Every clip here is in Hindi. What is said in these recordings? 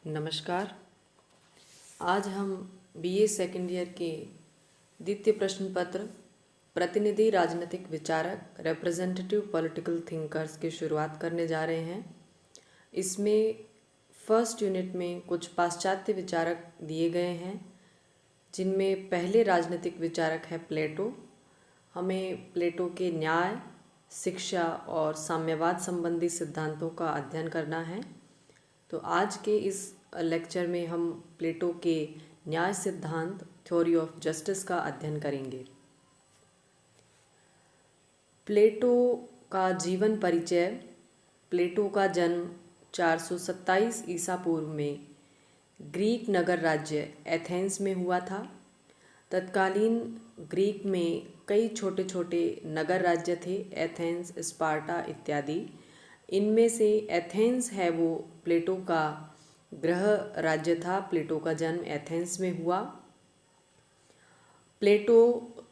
नमस्कार। आज हम बीए सेकेंड ईयर के द्वितीय प्रश्न पत्र प्रतिनिधि राजनीतिक विचारक रिप्रेजेंटेटिव पॉलिटिकल थिंकर्स की शुरुआत करने जा रहे हैं। इसमें फर्स्ट यूनिट में कुछ पाश्चात्य विचारक दिए गए हैं, जिनमें पहले राजनीतिक विचारक है प्लेटो। हमें प्लेटो के न्याय, शिक्षा और साम्यवाद संबंधी सिद्धांतों का अध्ययन करना है। तो आज के इस लेक्चर में हम प्लेटो के न्याय सिद्धांत थ्योरी ऑफ जस्टिस का अध्ययन करेंगे। प्लेटो का जीवन परिचय। प्लेटो का जन्म 427 ईसा पूर्व में ग्रीक नगर राज्य एथेंस में हुआ था। तत्कालीन ग्रीक में कई छोटे छोटे नगर राज्य थे, एथेंस, स्पार्टा इत्यादि। इनमें से एथेंस है वो प्लेटो का गृह राज्य था। प्लेटो का जन्म एथेंस में हुआ। प्लेटो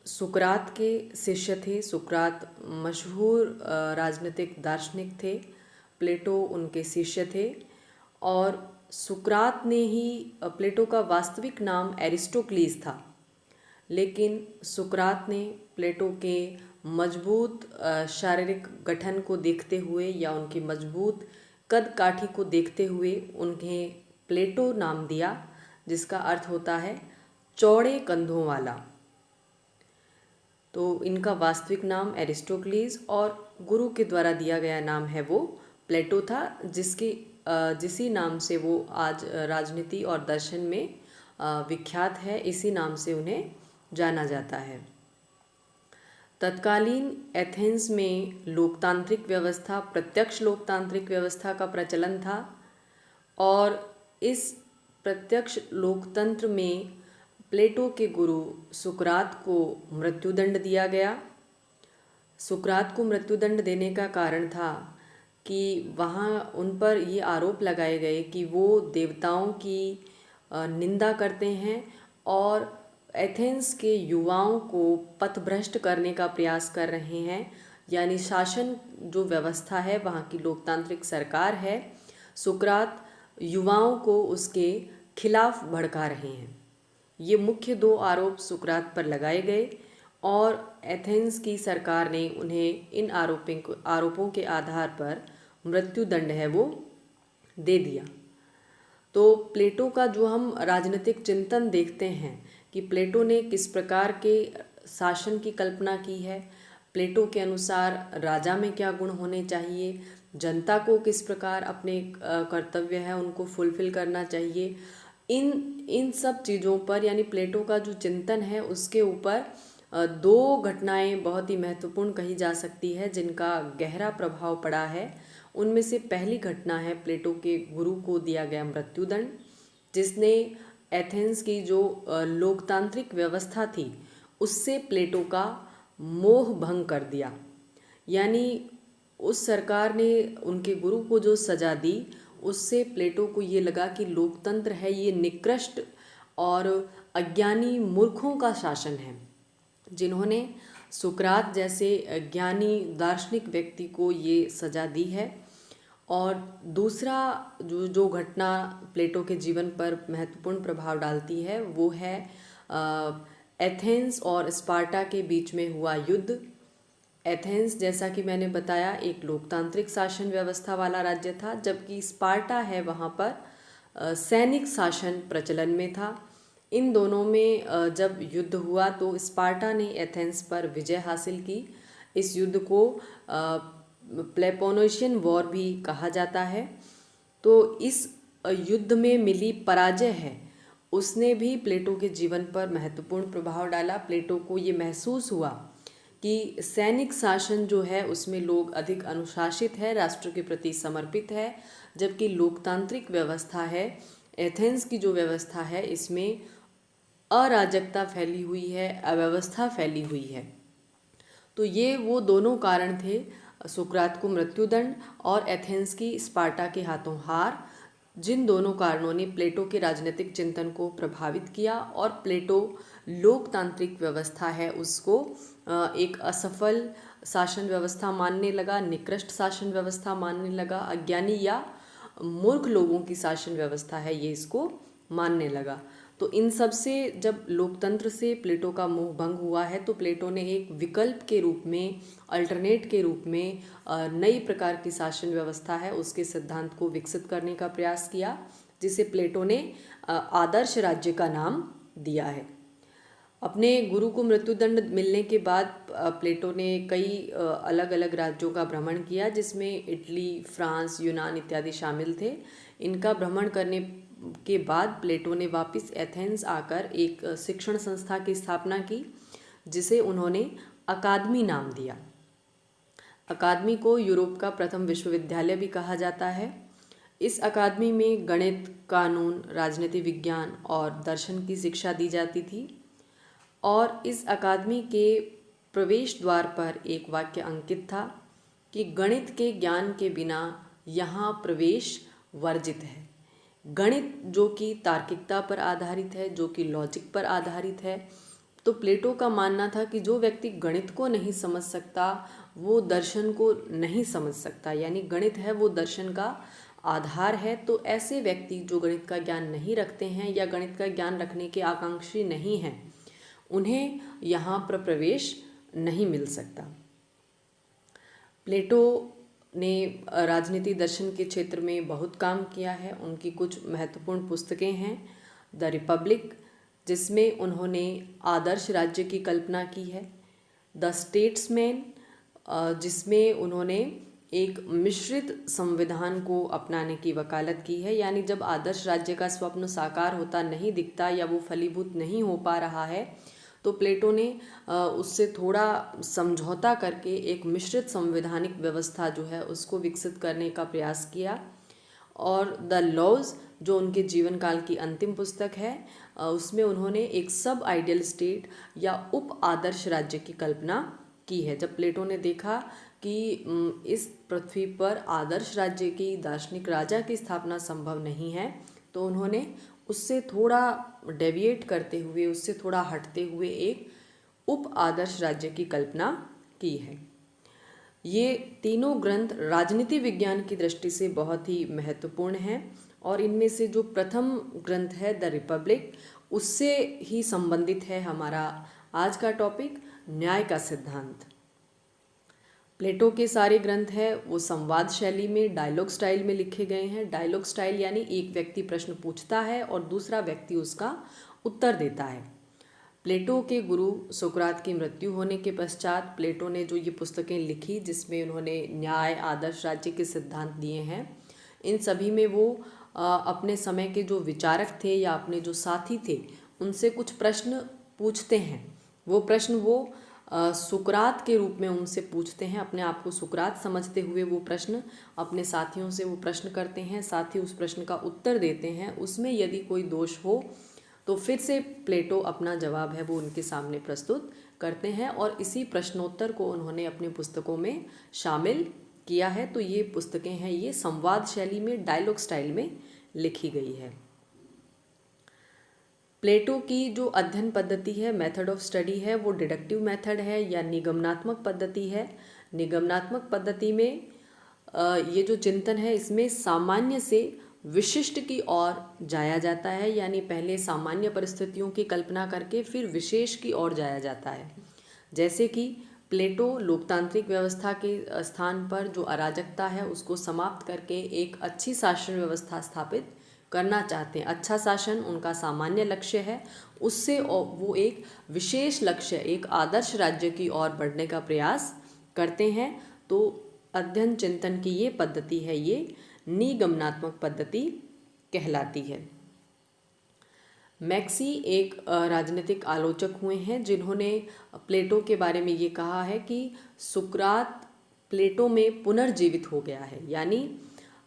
सुकरात के शिष्य थे। सुकरात मशहूर राजनीतिक दार्शनिक थे। प्लेटो उनके शिष्य थे और सुकरात ने ही प्लेटो का वास्तविक नाम एरिस्टोक्लीस था, लेकिन सुकरात ने प्लेटो के मजबूत शारीरिक गठन को देखते हुए या उनकी मजबूत कद काठी को देखते हुए उन्हें प्लेटो नाम दिया, जिसका अर्थ होता है चौड़े कंधों वाला। तो इनका वास्तविक नाम एरिस्टोक्लीस और गुरु के द्वारा दिया गया नाम है वो प्लेटो था, जिसी नाम से वो आज राजनीति और दर्शन में विख्यात है। इसी नाम से उन्हें जाना जाता है। तत्कालीन एथेंस में लोकतांत्रिक व्यवस्था, प्रत्यक्ष लोकतांत्रिक व्यवस्था का प्रचलन था और इस प्रत्यक्ष लोकतंत्र में प्लेटो के गुरु सुकरात को मृत्युदंड दिया गया। सुकरात को मृत्युदंड देने का कारण था कि वहाँ उन पर ये आरोप लगाए गए कि वो देवताओं की निंदा करते हैं और एथेंस के युवाओं को पथभ्रष्ट करने का प्रयास कर रहे हैं। यानी शासन जो व्यवस्था है, वहाँ की लोकतांत्रिक सरकार है, सुकरात युवाओं को उसके खिलाफ भड़का रहे हैं। ये मुख्य दो आरोप सुकरात पर लगाए गए और एथेंस की सरकार ने उन्हें इन आरोपों के आधार पर मृत्युदंड है वो दे दिया। तो प्लेटो का जो हम राजनीतिक चिंतन देखते हैं कि प्लेटो ने किस प्रकार के शासन की कल्पना की है, प्लेटो के अनुसार राजा में क्या गुण होने चाहिए, जनता को किस प्रकार अपने कर्तव्य है उनको फुलफिल करना चाहिए, इन सब चीज़ों पर यानी प्लेटो का जो चिंतन है उसके ऊपर दो घटनाएं बहुत ही महत्वपूर्ण कही जा सकती है जिनका गहरा प्रभाव पड़ा है। उनमें से पहली घटना है प्लेटो के गुरु को दिया गया मृत्युदंड, जिसने एथेंस की जो लोकतांत्रिक व्यवस्था थी उससे प्लेटो का मोह भंग कर दिया। यानी उस सरकार ने उनके गुरु को जो सजा दी उससे प्लेटो को ये लगा कि लोकतंत्र है ये निकृष्ट और अज्ञानी मूर्खों का शासन है, जिन्होंने सुकरात जैसे ज्ञानी दार्शनिक व्यक्ति को ये सजा दी है। और दूसरा जो घटना प्लेटो के जीवन पर महत्वपूर्ण प्रभाव डालती है वो है एथेंस और स्पार्टा के बीच में हुआ युद्ध। एथेंस, जैसा कि मैंने बताया, एक लोकतांत्रिक शासन व्यवस्था वाला राज्य था, जबकि स्पार्टा है वहाँ पर सैनिक शासन प्रचलन में था। इन दोनों में जब युद्ध हुआ तो स्पार्टा ने एथेंस पर विजय हासिल की। इस युद्ध को पेलोपोनेशियन वॉर भी कहा जाता है। तो इस युद्ध में मिली पराजय है उसने भी प्लेटो के जीवन पर महत्वपूर्ण प्रभाव डाला। प्लेटो को ये महसूस हुआ कि सैनिक शासन जो है उसमें लोग अधिक अनुशासित है, राष्ट्र के प्रति समर्पित है, जबकि लोकतांत्रिक व्यवस्था है, एथेंस की जो व्यवस्था है, इसमें अराजकता फैली हुई है, अव्यवस्था फैली हुई है। तो ये वो दोनों कारण थे, सुकरात को मृत्युदंड और एथेंस की स्पार्टा के हाथों हार, जिन दोनों कारणों ने प्लेटो के राजनीतिक चिंतन को प्रभावित किया और प्लेटो लोकतांत्रिक व्यवस्था है उसको एक असफल शासन व्यवस्था मानने लगा, निकृष्ट शासन व्यवस्था मानने लगा, अज्ञानी या मूर्ख लोगों की शासन व्यवस्था है, ये इसको मानने लगा। तो इन सब से जब लोकतंत्र से प्लेटो का मोह भंग हुआ है तो प्लेटो ने एक विकल्प के रूप में, अल्टरनेट के रूप में नई प्रकार की शासन व्यवस्था है उसके सिद्धांत को विकसित करने का प्रयास किया, जिसे प्लेटो ने आदर्श राज्य का नाम दिया है। अपने गुरु को मृत्युदंड मिलने के बाद प्लेटो ने कई अलग अलग राज्यों का भ्रमण किया, जिसमें इटली, फ्रांस, यूनान इत्यादि शामिल थे। इनका भ्रमण करने के बाद प्लेटो ने वापस एथेंस आकर एक शिक्षण संस्था की स्थापना की, जिसे उन्होंने अकादमी नाम दिया। अकादमी को यूरोप का प्रथम विश्वविद्यालय भी कहा जाता है। इस अकादमी में गणित, कानून, राजनीति विज्ञान और दर्शन की शिक्षा दी जाती थी। और इस अकादमी के प्रवेश द्वार पर एक वाक्य अंकित था कि गणित के ज्ञान के बिना यहाँ प्रवेश वर्जित है। गणित जो कि तार्किकता पर आधारित है, जो कि लॉजिक पर आधारित है। तो प्लेटो का मानना था कि जो व्यक्ति गणित को नहीं समझ सकता वो दर्शन को नहीं समझ सकता, यानी गणित है वो दर्शन का आधार है। तो ऐसे व्यक्ति जो गणित का ज्ञान नहीं रखते हैं या गणित का ज्ञान रखने के आकांक्षी नहीं हैं, उन्हें यहाँ पर प्रवेश नहीं मिल सकता। प्लेटो ने राजनीति दर्शन के क्षेत्र में बहुत काम किया है। उनकी कुछ महत्वपूर्ण पुस्तकें हैं। द रिपब्लिक, जिसमें उन्होंने आदर्श राज्य की कल्पना की है। द स्टेट्समैन, जिसमें उन्होंने एक मिश्रित संविधान को अपनाने की वकालत की है, यानी जब आदर्श राज्य का स्वप्न साकार होता नहीं दिखता या वो फलीभूत नहीं हो पा रहा है तो प्लेटो ने उससे थोड़ा समझौता करके एक मिश्रित संवैधानिक व्यवस्था जो है उसको विकसित करने का प्रयास किया। और द लॉज, जो उनके जीवन काल की अंतिम पुस्तक है, उसमें उन्होंने एक सब आइडियल स्टेट या उप आदर्श राज्य की कल्पना की है। जब प्लेटो ने देखा कि इस पृथ्वी पर आदर्श राज्य की, दार्शनिक राजा की स्थापना संभव नहीं है, तो उन्होंने उससे थोड़ा डेविएट करते हुए, उससे थोड़ा हटते हुए एक उप आदर्श राज्य की कल्पना की है। ये तीनों ग्रंथ राजनीति विज्ञान की दृष्टि से बहुत ही महत्वपूर्ण हैं और इनमें से जो प्रथम ग्रंथ है द रिपब्लिक, उससे ही संबंधित है हमारा आज का टॉपिक, न्याय का सिद्धांत। प्लेटो के सारे ग्रंथ हैं वो संवाद शैली में, डायलॉग स्टाइल में लिखे गए हैं। डायलॉग स्टाइल यानी एक व्यक्ति प्रश्न पूछता है और दूसरा व्यक्ति उसका उत्तर देता है। प्लेटो के गुरु सुकरात की मृत्यु होने के पश्चात प्लेटो ने जो ये पुस्तकें लिखी, जिसमें उन्होंने न्याय, आदर्श राज्य के सिद्धांत दिए हैं, इन सभी में वो अपने समय के जो विचारक थे या अपने जो साथी थे उनसे कुछ प्रश्न पूछते हैं। वो प्रश्न वो सुकरात के रूप में उनसे पूछते हैं। अपने आप को सुकरात समझते हुए वो प्रश्न अपने साथियों से वो प्रश्न करते हैं, साथी उस प्रश्न का उत्तर देते हैं। उसमें यदि कोई दोष हो तो फिर से प्लेटो अपना जवाब है वो उनके सामने प्रस्तुत करते हैं और इसी प्रश्नोत्तर को उन्होंने अपनी पुस्तकों में शामिल किया है। तो ये पुस्तकें हैं, ये संवाद शैली में, डायलॉग स्टाइल में लिखी गई है। प्लेटो की जो अध्ययन पद्धति है, मेथड ऑफ स्टडी है, वो डिडक्टिव मेथड है या निगमनात्मक पद्धति है। निगमनात्मक पद्धति में ये जो चिंतन है इसमें सामान्य से विशिष्ट की ओर जाया जाता है, यानी पहले सामान्य परिस्थितियों की कल्पना करके फिर विशेष की ओर जाया जाता है। जैसे कि प्लेटो लोकतांत्रिक व्यवस्था के स्थान पर जो अराजकता है उसको समाप्त करके एक अच्छी शासन व्यवस्था स्थापित करना चाहते हैं। अच्छा शासन उनका सामान्य लक्ष्य है, उससे वो एक विशेष लक्ष्य, एक आदर्श राज्य की ओर बढ़ने का प्रयास करते हैं। तो अध्ययन चिंतन की ये पद्धति है, ये निगमनात्मक पद्धति कहलाती है। मैक्सी एक राजनीतिक आलोचक हुए हैं जिन्होंने प्लेटो के बारे में ये कहा है कि सुकरात प्लेटो में पुनर्जीवित हो गया है, यानी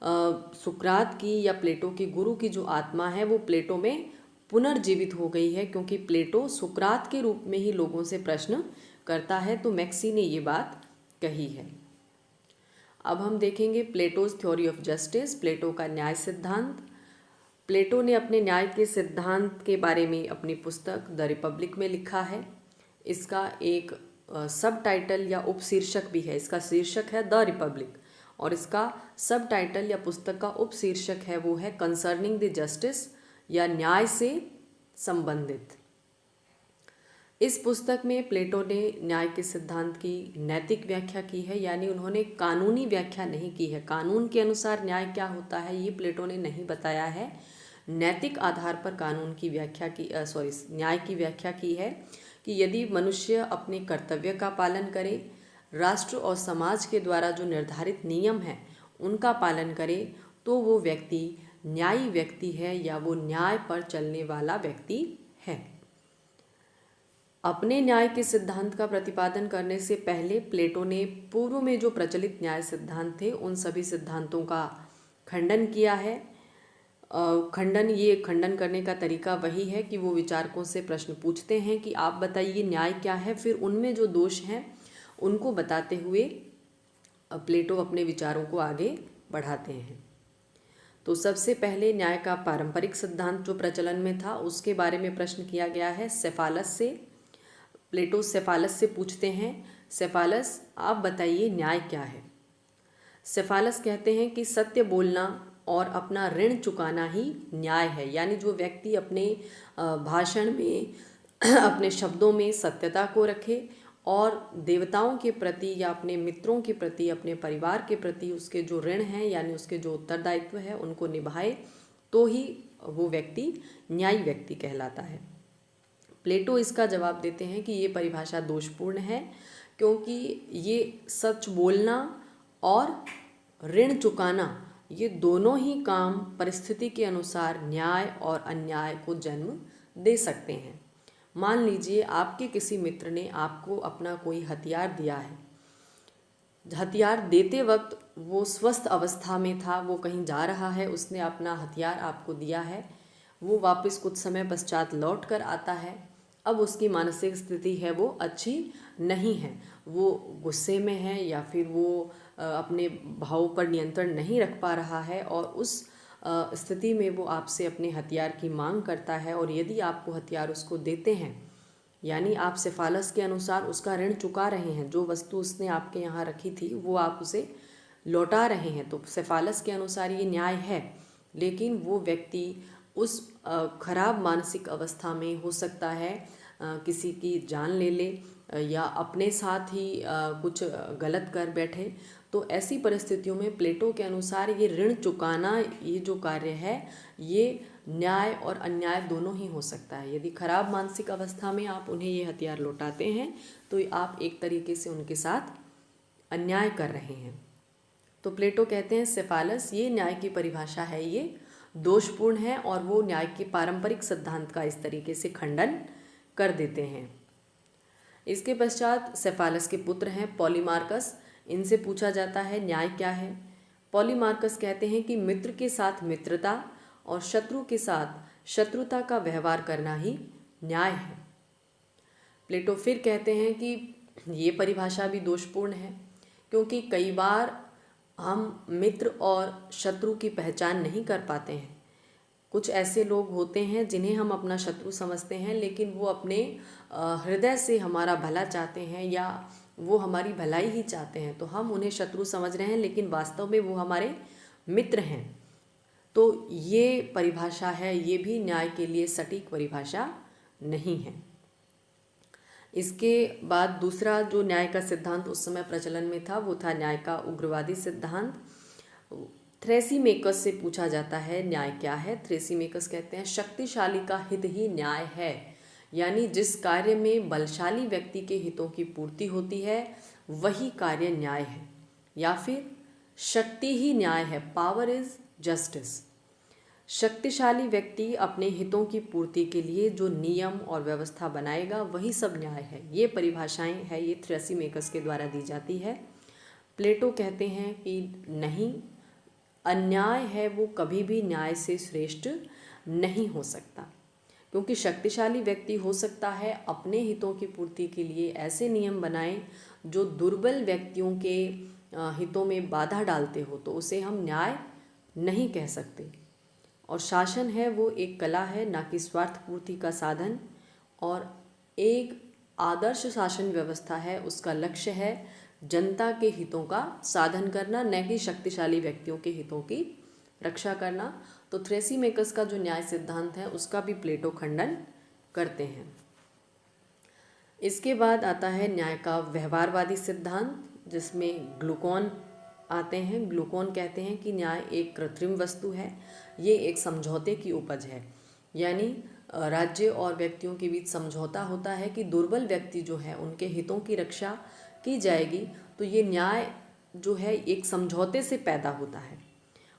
सुकरात की या प्लेटो के गुरु की जो आत्मा है वो प्लेटो में पुनर्जीवित हो गई है, क्योंकि प्लेटो सुकरात के रूप में ही लोगों से प्रश्न करता है। तो मैक्सी ने ये बात कही है। अब हम देखेंगे प्लेटोज थ्योरी ऑफ जस्टिस, प्लेटो का न्याय सिद्धांत। प्लेटो ने अपने न्याय के सिद्धांत के बारे में अपनी पुस्तक द रिपब्लिक में लिखा है। इसका एक सब टाइटल या उपशीर्षक भी है, इसका शीर्षक है द रिपब्लिक और इसका सब टाइटल या पुस्तक का उपशीर्षक है वो है कंसर्निंग द जस्टिस, या न्याय से संबंधित। इस पुस्तक में प्लेटो ने न्याय के सिद्धांत की नैतिक व्याख्या की है, यानी उन्होंने कानूनी व्याख्या नहीं की है। कानून के अनुसार न्याय क्या होता है ये प्लेटो ने नहीं बताया है। नैतिक आधार पर कानून की व्याख्या की न्याय की व्याख्या की है कि यदि मनुष्य अपने कर्तव्य का पालन करे, राष्ट्र और समाज के द्वारा जो निर्धारित नियम हैं उनका पालन करे, तो वो व्यक्ति न्यायी व्यक्ति है या वो न्याय पर चलने वाला व्यक्ति है। अपने न्याय के सिद्धांत का प्रतिपादन करने से पहले प्लेटो ने पूर्व में जो प्रचलित न्याय सिद्धांत थे उन सभी सिद्धांतों का खंडन किया है। खंडन करने का तरीका वही है कि वो विचारकों से प्रश्न पूछते हैं कि आप बताइए न्याय क्या है, फिर उनमें जो दोष हैं उनको बताते हुए प्लेटो अपने विचारों को आगे बढ़ाते हैं। तो सबसे पहले न्याय का पारंपरिक सिद्धांत जो प्रचलन में था उसके बारे में प्रश्न किया गया है सेफालस से। प्लेटो सेफालस से पूछते हैं, सेफालस आप बताइए न्याय क्या है। सेफालस कहते हैं कि सत्य बोलना और अपना ऋण चुकाना ही न्याय है, यानी जो व्यक्ति अपने भाषण में अपने शब्दों में सत्यता को रखे और देवताओं के प्रति या अपने मित्रों के प्रति, अपने परिवार के प्रति उसके जो ऋण हैं यानी उसके जो उत्तरदायित्व है उनको निभाए, तो ही वो व्यक्ति न्यायी व्यक्ति कहलाता है। प्लेटो इसका जवाब देते हैं कि ये परिभाषा दोषपूर्ण है, क्योंकि ये सच बोलना और ऋण चुकाना ये दोनों ही काम परिस्थिति के अनुसार न्याय और अन्याय को जन्म दे सकते हैं। मान लीजिए आपके किसी मित्र ने आपको अपना कोई हथियार दिया है। हथियार देते वक्त वो स्वस्थ अवस्था में था, वो कहीं जा रहा है, उसने अपना हथियार आपको दिया है, वो वापस कुछ समय पश्चात लौट कर आता है। अब उसकी मानसिक स्थिति है वो अच्छी नहीं है, वो गुस्से में है या फिर वो अपने भाव पर नियंत्रण नहीं रख पा रहा है और उस स्थिति में वो आपसे अपने हथियार की मांग करता है। और यदि आपको हथियार उसको देते हैं, यानी आप सेफालस के अनुसार उसका ऋण चुका रहे हैं, जो वस्तु उसने आपके यहाँ रखी थी वो आप उसे लौटा रहे हैं, तो सेफालस के अनुसार ये न्याय है। लेकिन वो व्यक्ति उस खराब मानसिक अवस्था में हो सकता है किसी की जान ले ले या अपने साथ ही कुछ गलत कर बैठे। तो ऐसी परिस्थितियों में प्लेटो के अनुसार ये ऋण चुकाना, ये जो कार्य है, ये न्याय और अन्याय दोनों ही हो सकता है। यदि खराब मानसिक अवस्था में आप उन्हें ये हथियार लौटाते हैं तो आप एक तरीके से उनके साथ अन्याय कर रहे हैं। तो प्लेटो कहते हैं सेफालस ये न्याय की परिभाषा है, ये दोषपूर्ण है, और वो न्याय के पारंपरिक सिद्धांत का इस तरीके से खंडन कर देते हैं। इसके पश्चात सेफालस के पुत्र हैं पॉलीमार्कस, इनसे पूछा जाता है न्याय क्या है। पॉलीमार्कस कहते हैं कि मित्र के साथ मित्रता और शत्रु के साथ शत्रुता का व्यवहार करना ही न्याय है। प्लेटो फिर कहते हैं कि ये परिभाषा भी दोषपूर्ण है, क्योंकि कई बार हम मित्र और शत्रु की पहचान नहीं कर पाते हैं। कुछ ऐसे लोग होते हैं जिन्हें हम अपना शत्रु समझते हैं, लेकिन वो अपने हृदय से हमारा भला चाहते हैं या वो हमारी भलाई ही चाहते हैं, तो हम उन्हें शत्रु समझ रहे हैं लेकिन वास्तव में वो हमारे मित्र हैं। तो ये परिभाषा है, ये भी न्याय के लिए सटीक परिभाषा नहीं है। इसके बाद दूसरा जो न्याय का सिद्धांत उस समय प्रचलन में था वो था न्याय का उग्रवादी सिद्धांत। थ्रेसीमेकस से पूछा जाता है न्याय क्या है। थ्रेसीमेकस कहते हैं शक्तिशाली का हित ही न्याय है, यानी जिस कार्य में बलशाली व्यक्ति के हितों की पूर्ति होती है वही कार्य न्याय है, या फिर शक्ति ही न्याय है, पावर इज जस्टिस। शक्तिशाली व्यक्ति अपने हितों की पूर्ति के लिए जो नियम और व्यवस्था बनाएगा वही सब न्याय है। ये परिभाषाएं है, ये थ्रेसीमेकस के द्वारा दी जाती है। प्लेटो कहते हैं कि नहीं, अन्याय है वो कभी भी न्याय से श्रेष्ठ नहीं हो सकता, क्योंकि शक्तिशाली व्यक्ति हो सकता है अपने हितों की पूर्ति के लिए ऐसे नियम बनाए जो दुर्बल व्यक्तियों के हितों में बाधा डालते हो, तो उसे हम न्याय नहीं कह सकते। और शासन है वो एक कला है, ना कि स्वार्थ पूर्ति का साधन। और एक आदर्श शासन व्यवस्था है, उसका लक्ष्य है जनता के हितों का साधन करना, न कि शक्तिशाली व्यक्तियों के हितों की रक्षा करना। तो थ्रेसीमेकस का जो न्याय सिद्धांत है उसका भी प्लेटो खंडन करते हैं। इसके बाद आता है न्याय का व्यवहारवादी सिद्धांत, जिसमें ग्लूकोन आते हैं। ग्लूकोन कहते हैं कि न्याय एक कृत्रिम वस्तु है, ये एक समझौते की उपज है। यानी राज्य और व्यक्तियों के बीच समझौता होता है कि दुर्बल व्यक्ति जो है उनके हितों की रक्षा की जाएगी। तो ये न्याय जो है एक समझौते से पैदा होता है,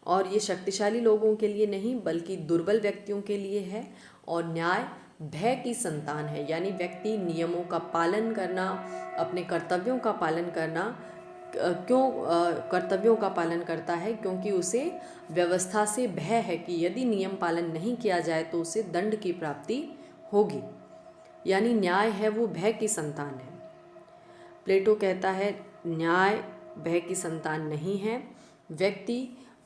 और ये शक्तिशाली लोगों के लिए नहीं बल्कि दुर्बल व्यक्तियों के लिए है। और न्याय भय की संतान है, यानी व्यक्ति नियमों का पालन करना, अपने कर्तव्यों का पालन करना, क्यों कर्तव्यों का पालन करता है? क्योंकि उसे व्यवस्था से भय है कि यदि नियम पालन नहीं किया जाए तो उसे दंड की प्राप्ति होगी। यानी न्याय है वो भय की संतान है। प्लेटो कहता है न्याय भय की संतान नहीं है। व्यक्ति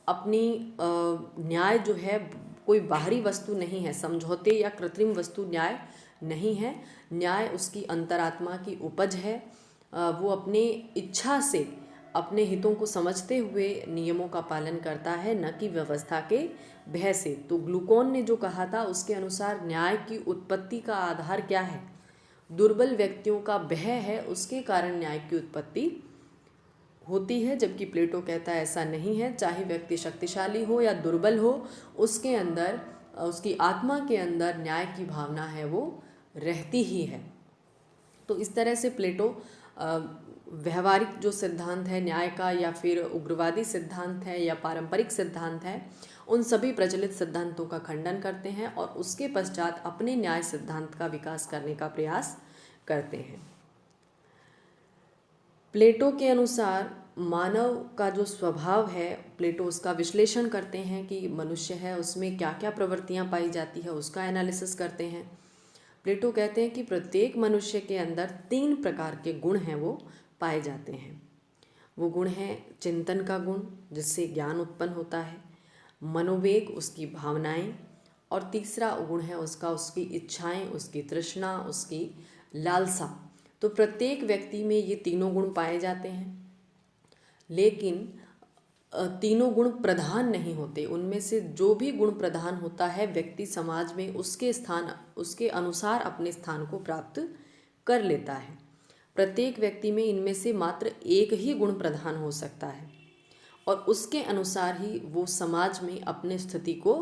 अपनी न्याय जो है कोई बाहरी वस्तु नहीं है, समझौते या कृत्रिम वस्तु न्याय नहीं है। न्याय उसकी अंतरात्मा की उपज है। वो अपने इच्छा से अपने हितों को समझते हुए नियमों का पालन करता है, न कि व्यवस्था के भय से। तो ग्लूकोन ने जो कहा था उसके अनुसार न्याय की उत्पत्ति का आधार क्या है? दुर्बल व्यक्तियों का भय है, उसके कारण न्याय की उत्पत्ति होती है। जबकि प्लेटो कहता है ऐसा नहीं है, चाहे व्यक्ति शक्तिशाली हो या दुर्बल हो, उसके अंदर, उसकी आत्मा के अंदर न्याय की भावना है वो रहती ही है। तो इस तरह से प्लेटो व्यवहारिक जो सिद्धांत है न्याय का, या फिर उग्रवादी सिद्धांत है या पारंपरिक सिद्धांत है, उन सभी प्रचलित सिद्धांतों का खंडन करते हैं और उसके पश्चात अपने न्याय सिद्धांत का विकास करने का प्रयास करते हैं। प्लेटो के अनुसार मानव का जो स्वभाव है, प्लेटो उसका विश्लेषण करते हैं कि मनुष्य है उसमें क्या क्या प्रवृत्तियां पाई जाती है, उसका एनालिसिस करते हैं। प्लेटो कहते हैं कि प्रत्येक मनुष्य के अंदर 3 प्रकार के गुण हैं वो पाए जाते हैं। वो गुण हैं चिंतन का गुण, जिससे ज्ञान उत्पन्न होता है, मनोवेग, उसकी भावनाएं, और तीसरा गुण है उसकी इच्छाएं, उसकी तृष्णा, उसकी लालसा। तो प्रत्येक व्यक्ति में ये तीनों गुण पाए जाते हैं, लेकिन तीनों गुण प्रधान नहीं होते। उनमें से जो भी गुण प्रधान होता है, व्यक्ति समाज में उसके अनुसार अपने स्थान को प्राप्त कर लेता है। प्रत्येक व्यक्ति में इनमें से मात्र एक ही गुण प्रधान हो सकता है, और उसके अनुसार ही वो समाज में अपने स्थिति को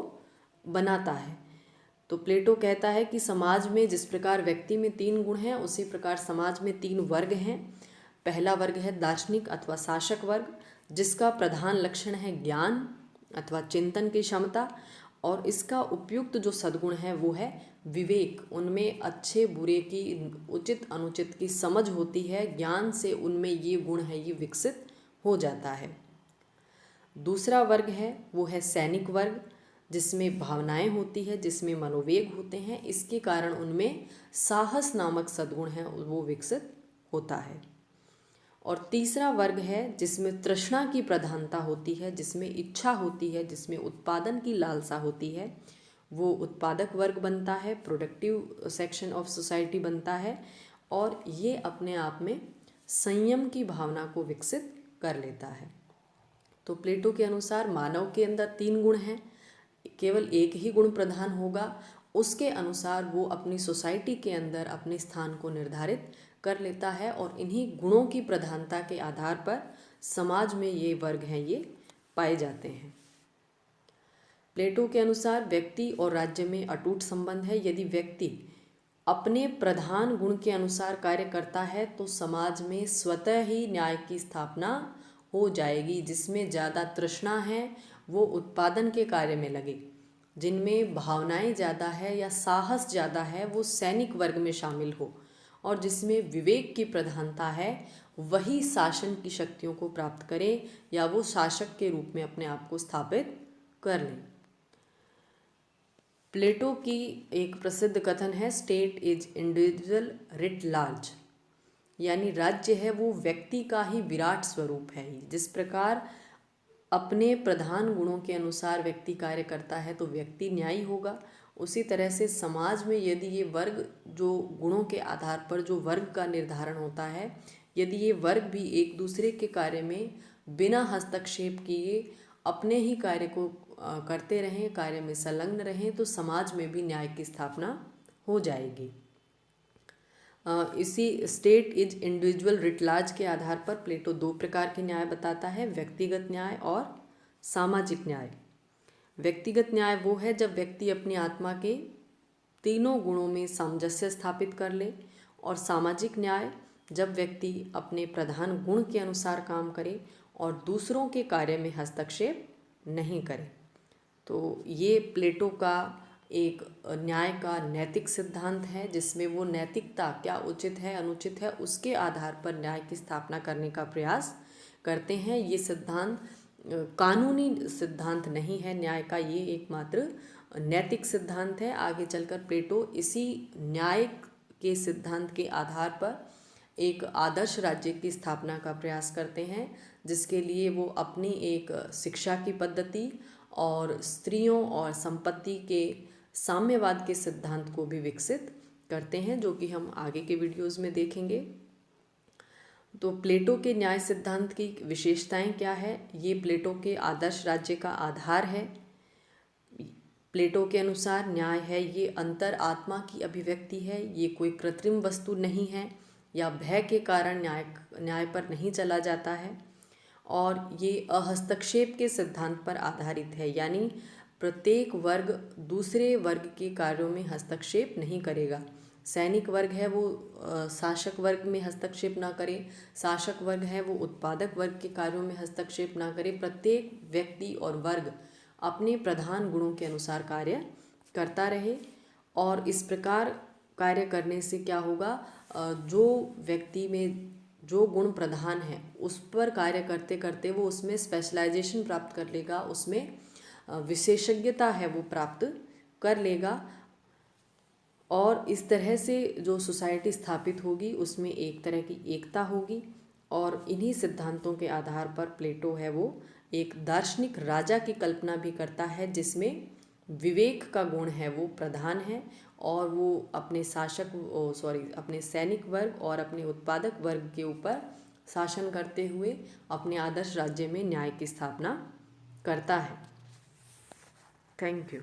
बनाता है। तो प्लेटो कहता है कि समाज में जिस प्रकार व्यक्ति में 3 गुण हैं, उसी प्रकार समाज में 3 वर्ग हैं। पहला वर्ग है दार्शनिक अथवा शासक वर्ग, जिसका प्रधान लक्षण है ज्ञान अथवा चिंतन की क्षमता, और इसका उपयुक्त जो सद्गुण है वो है विवेक। उनमें अच्छे बुरे की, उचित अनुचित की समझ होती है, ज्ञान से उनमें ये गुण है ये विकसित हो जाता है। दूसरा वर्ग है वो है सैनिक वर्ग, जिसमें भावनाएं होती है, जिसमें मनोवेग होते हैं, इसके कारण उनमें साहस नामक सद्गुण है वो विकसित होता है। और तीसरा वर्ग है जिसमें तृष्णा की प्रधानता होती है, जिसमें इच्छा होती है, जिसमें उत्पादन की लालसा होती है, वो उत्पादक वर्ग बनता है, प्रोडक्टिव सेक्शन ऑफ सोसाइटी बनता है, और ये अपने आप में संयम की भावना को विकसित कर लेता है। तो प्लेटो के अनुसार मानव के अंदर 3 गुण हैं, केवल एक ही गुण प्रधान होगा, उसके अनुसार वो अपनी सोसाइटी के अंदर अपने स्थान को निर्धारित कर लेता है, और इन्हीं गुणों की प्रधानता के आधार पर समाज में ये वर्ग हैं ये पाए जाते हैं। प्लेटो के अनुसार व्यक्ति और राज्य में अटूट संबंध है। यदि व्यक्ति अपने प्रधान गुण के अनुसार कार्य करता है तो समाज में स्वतः ही न्याय की स्थापना हो जाएगी। जिसमें ज़्यादा तृष्णा है वो उत्पादन के कार्य में लगे, जिनमें भावनाएं ज़्यादा है या साहस ज़्यादा है वो सैनिक वर्ग में शामिल हो, और जिसमें विवेक की प्रधानता है वही शासन की शक्तियों को प्राप्त करे या वो शासक के रूप में अपने आप को स्थापित कर ले। प्लेटो की एक प्रसिद्ध कथन है, state is individual writ large, यानी राज्य है वो व्यक्ति का ही विराट स्वरूप है। जिस प्रकार अपने प्रधान गुणों के अनुसार व्यक्ति कार्य करता है तो व्यक्ति न्यायी होगा, उसी तरह से समाज में यदि ये वर्ग जो गुणों के आधार पर जो वर्ग का निर्धारण होता है, यदि ये वर्ग भी एक दूसरे के कार्य में बिना हस्तक्षेप किए अपने ही कार्य को करते रहें, कार्य में संलग्न रहें, तो समाज में भी न्याय की स्थापना हो जाएगी। इसी state is individual writ large के आधार पर प्लेटो दो प्रकार के न्याय बताता है, व्यक्तिगत न्याय और सामाजिक न्याय। व्यक्तिगत न्याय वो है जब व्यक्ति अपनी आत्मा के तीनों गुणों में सामंजस्य स्थापित कर ले, और सामाजिक न्याय जब व्यक्ति अपने प्रधान गुण के अनुसार काम करे और दूसरों के कार्य में हस्तक्षेप नहीं करे। तो ये प्लेटो का एक न्याय का नैतिक सिद्धांत है, जिसमें वो नैतिकता क्या उचित है अनुचित है उसके आधार पर न्याय की स्थापना करने का प्रयास करते हैं। ये सिद्धांत कानूनी सिद्धांत नहीं है न्याय का, ये एकमात्र नैतिक सिद्धांत है। आगे चलकर प्लेटो इसी न्याय के सिद्धांत के आधार पर एक आदर्श राज्य की स्थापना का प्रयास करते हैं, जिसके लिए वो अपनी एक शिक्षा की पद्धति और स्त्रियों और संपत्ति के साम्यवाद के सिद्धांत को भी विकसित करते हैं, जो कि हम आगे के वीडियोस में देखेंगे। तो प्लेटो के न्याय सिद्धांत की विशेषताएं क्या है? ये प्लेटो के आदर्श राज्य का आधार है। प्लेटो के अनुसार न्याय है ये अंतर आत्मा की अभिव्यक्ति है, ये कोई कृत्रिम वस्तु नहीं है या भय के कारण न्याय पर नहीं चला जाता है, और ये अहस्तक्षेप के सिद्धांत पर आधारित है, यानी प्रत्येक वर्ग दूसरे वर्ग के कार्यों में हस्तक्षेप नहीं करेगा। सैनिक वर्ग है वो शासक वर्ग में हस्तक्षेप ना करे, शासक वर्ग है वो उत्पादक वर्ग के कार्यों में हस्तक्षेप ना करे। प्रत्येक व्यक्ति और वर्ग अपने प्रधान गुणों के अनुसार कार्य करता रहे, और इस प्रकार कार्य करने से क्या होगा, जो व्यक्ति में जो गुण प्रधान है उस पर कार्य करते करते वो उसमें स्पेशलाइजेशन प्राप्त कर लेगा, उसमें विशेषज्ञता है वो प्राप्त कर लेगा, और इस तरह से जो सोसाइटी स्थापित होगी उसमें एक तरह की एकता होगी। और इन्हीं सिद्धांतों के आधार पर प्लेटो है वो एक दार्शनिक राजा की कल्पना भी करता है, जिसमें विवेक का गुण है वो प्रधान है, और वो अपने अपने सैनिक वर्ग और अपने उत्पादक वर्ग के ऊपर शासन करते हुए अपने आदर्श राज्य में न्याय की स्थापना करता है। Thank you.